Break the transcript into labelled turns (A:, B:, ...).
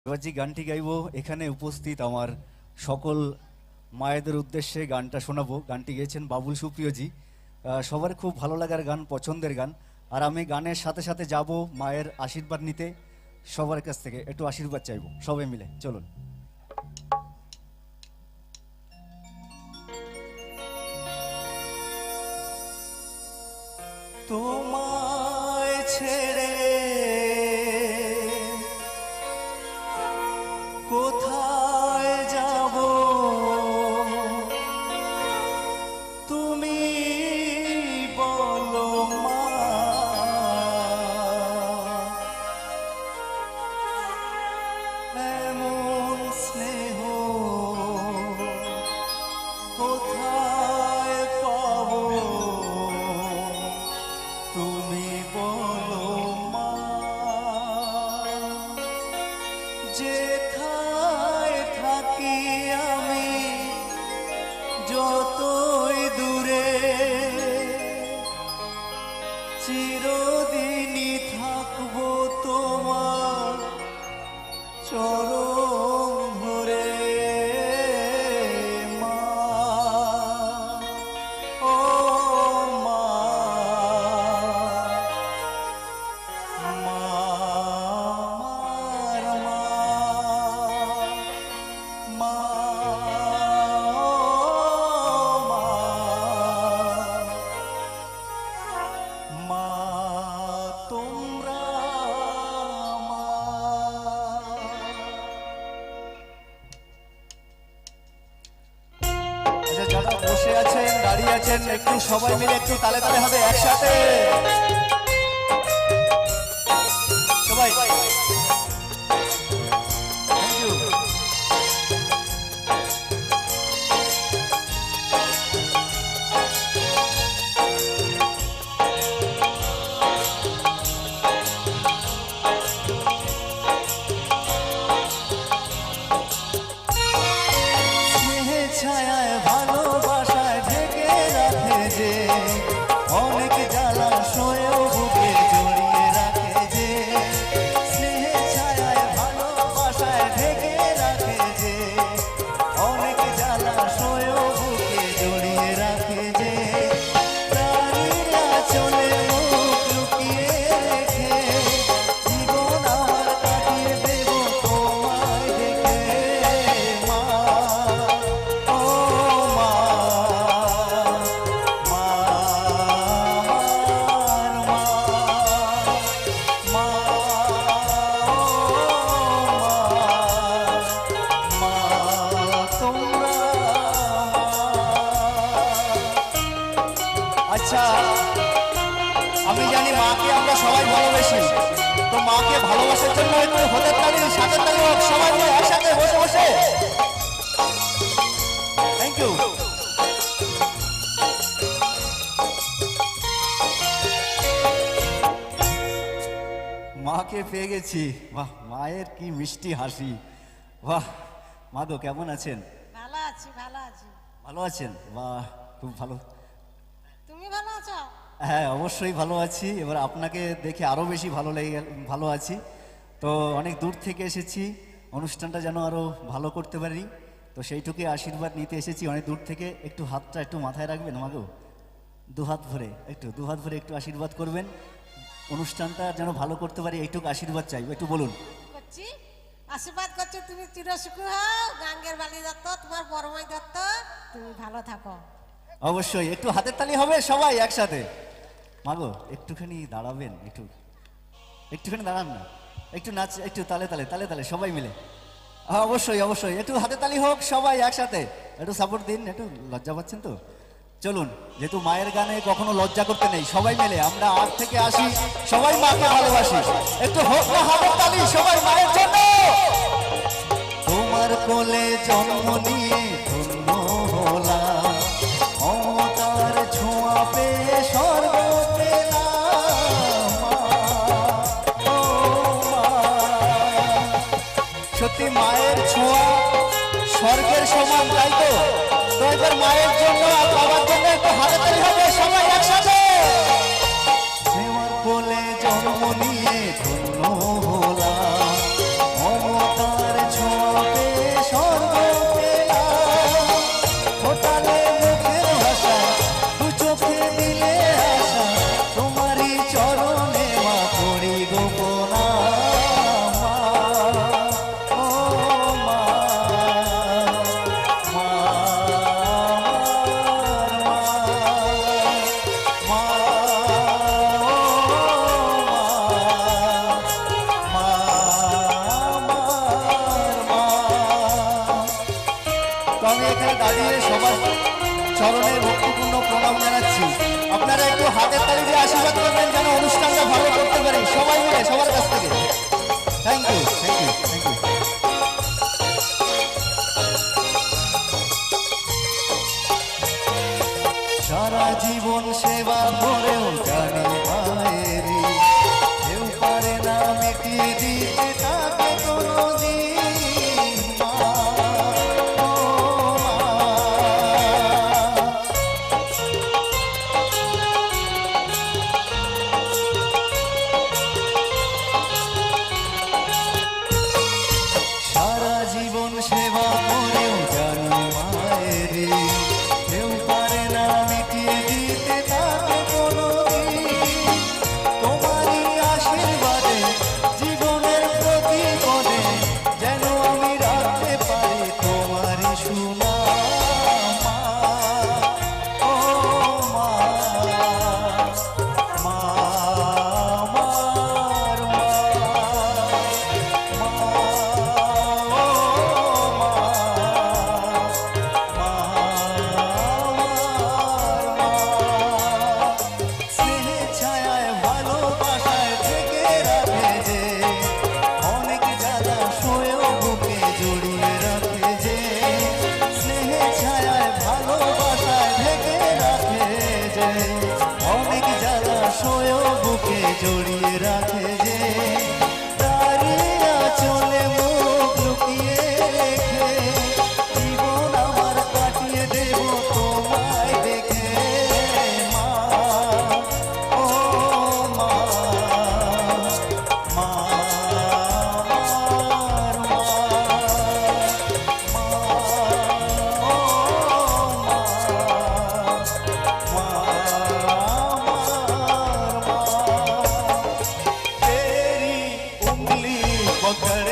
A: এবার যে গানটি গাইবো এখানে উপস্থিত আমার সকল মায়েদের উদ্দেশ্যে গানটা শোনাবো। গানটি গেয়েছেন বাবুল সুপ্রিয়জি। সবার খুব ভালো লাগার গান, পছন্দের গান। আর আমি গানের সাথে সাথে যাব মায়ের আশীর্বাদ নিতে। সবার কাছ থেকে একটু আশীর্বাদ চাইবো সবাই মিলে, চলুন। তোমায় ছেড়ে কোথায় যাব, তুমি বলো মা। এমন স্নেহ কোথায় পাবো, তুমি বলো মা। যেথায় থাকি আমি যতই দূরে, চিরদিনই থাকবো তোমার চরণ ধরে মা। ও মা, মা আমার মা, মা ও মা, মা তোমরা মা। আচ্ছা, যারা বসে আছেন দাঁড়িয়ে আছেন একটু সবাই মিলে একটু তালে তালে হবে একসাথে সবাই। Thank you. স্নেহে ছায়ায় ভালোবাসায় ঢেকে রাখে যে, অনেক জ্বালা সয়েও বুকে জড়িয়ে রাখে যে। স্নেহে ছায়ায় ভালোবাসায় ঢেকে রাখে যে, অনেক জ্বালা সয়েও বুকে জড়িয়ে রাখে যে। প্রাণীরা চলে মুখ লুকিয়ে রেখে, জীবন আমার কাটিয়ে দেব তোমায় দেখে মা। ও মা, মা আমার মা, মা ও মা, মা তোমরা মা। আচ্ছা, আমি জানি মাকে আমরা সবাই ভালোবাসি, তো মাকে ভালোবাসার জন্য একটু হাতের তালি সাথে তালি হোক সবাই মিলে একসাথে বসে বসে। Thank you. মাকে পেয়ে গেছি। বাহ, মায়ের কি মিষ্টি হাসি। বাহ, মা গো কেমন আছেন?
B: ভালো আছি, ভালো আছি।
A: ভালো আছেন? বাহ, খুব ভালো।
B: তুমি ভালো আছো?
A: হ্যাঁ, অবশ্যই ভালো আছি। এবার আপনাকে দেখে আরো বেশি ভালো লেগে গেল, ভালো আছি। তো অনেক দূর থেকে এসেছি, অনুষ্ঠানটা যেন আরো ভালো করতে পারি, তো সেইটুকুই আশীর্বাদ নিতে এসেছি অনেক দূর থেকে। একটু হাতটা একটু মাথায় রাখবেন মাগো, দুহাত ভরে একটু আশীর্বাদ করবেন। অনুষ্ঠানটা যেন ভালো করতে পারি এইটুকু আশীর্বাদ চাইবো, একটু বলুন।
B: করছি, আশীর্বাদ করছি তুমি চিরসুখী হও, গাঙ্গের বালি দত্ত, তোমার বড়মাই দত্ত, তুমি ভালো থাকো।
A: অবশ্যই একটু হাতের তালি হবে সবাই একসাথে। মাগো একটুখানি দাঁড়াবেন, একটুখানি দাঁড়ান না, একটু নাচ, একটু তালে তালে তালে তালে সবাই মিলে। হ্যাঁ, অবশ্যই অবশ্যই একটু হাতে তালি হোক সবাই একসাথে, একটু সাপোর্ট দিন। একটু লজ্জা পাচ্ছেন তো, চলুন। যেহেতু মায়ের গানে কখনো লজ্জা করতে নেই, সবাই মিলে আমরা আজ থেকে আসি, সবাই মাকে ভালোবাসি। একটু হোক না হাতের তালি সবাই মায়ের জন্য। তোমার কোলে জন্ম নিয়ে ধন্য হলাম, মমতার ছোঁয়া পেয়ে স্বর্গ পেলাম মা। ও মা, সত্যি মায়ের ছোঁয়া স্বর্গের সমান, তাই তো? তো এবার মায়ের জন্য আর বাবার জন্য একটু হাতে তালি হবে সবাই একসাথে। কোলে জন্ম নিয়ে ধন্য হলাম, মমতার দাঁড়িয়ে সবার চরণে ভক্তিপূর্ণ প্রণাম জানাচ্ছি। আপনারা একটু হাতের তালি দিয়ে আশীর্বাদ করবেন যেন অনুষ্ঠানটা ভালো করতে পারি সবাই মিলে সবার কাছ থেকে। Thank you, thank you, thank you. সারা জীবন সেবা করেও জানি মায়েরি কেউ পারে না মিটিয়ে দিতে তাকে কোনোদিন মা, ও মা। সারা জীবন সেবা করেও জানি মায়েরি কেউ পারে না মিটিয়ে দিতে তাকে কোনোদিন। তোমারই আশীর্বাদে জীবনের প্রতি পদে যেন আমি রাখতে পারি তোমারই সুনাম মা, ও মা, মা আমার মা, মা, ও মা, মা আমার মা। স্নেহে ছায়ায় ভালোবাসায় থেকে রাখে যে অনেক জ্বালা সয়েও বুকে জড়িয়ে রাখে যে। স্নেহে ছায়ায় ভালোবাসায় থেকে রাখে যে অনেক জ্বালা সয়েও বুকে জড়িয়ে রাখে যে। দাঁড়িয়ে চলে মুখ লুকিয়ে রেখে জীবন আমার কাটিয়ে দেব তোমায় দেখে মা, ও মা, মা আমার মা, মা, ও মা, মা আমার মা। तेरी उंगली पकड़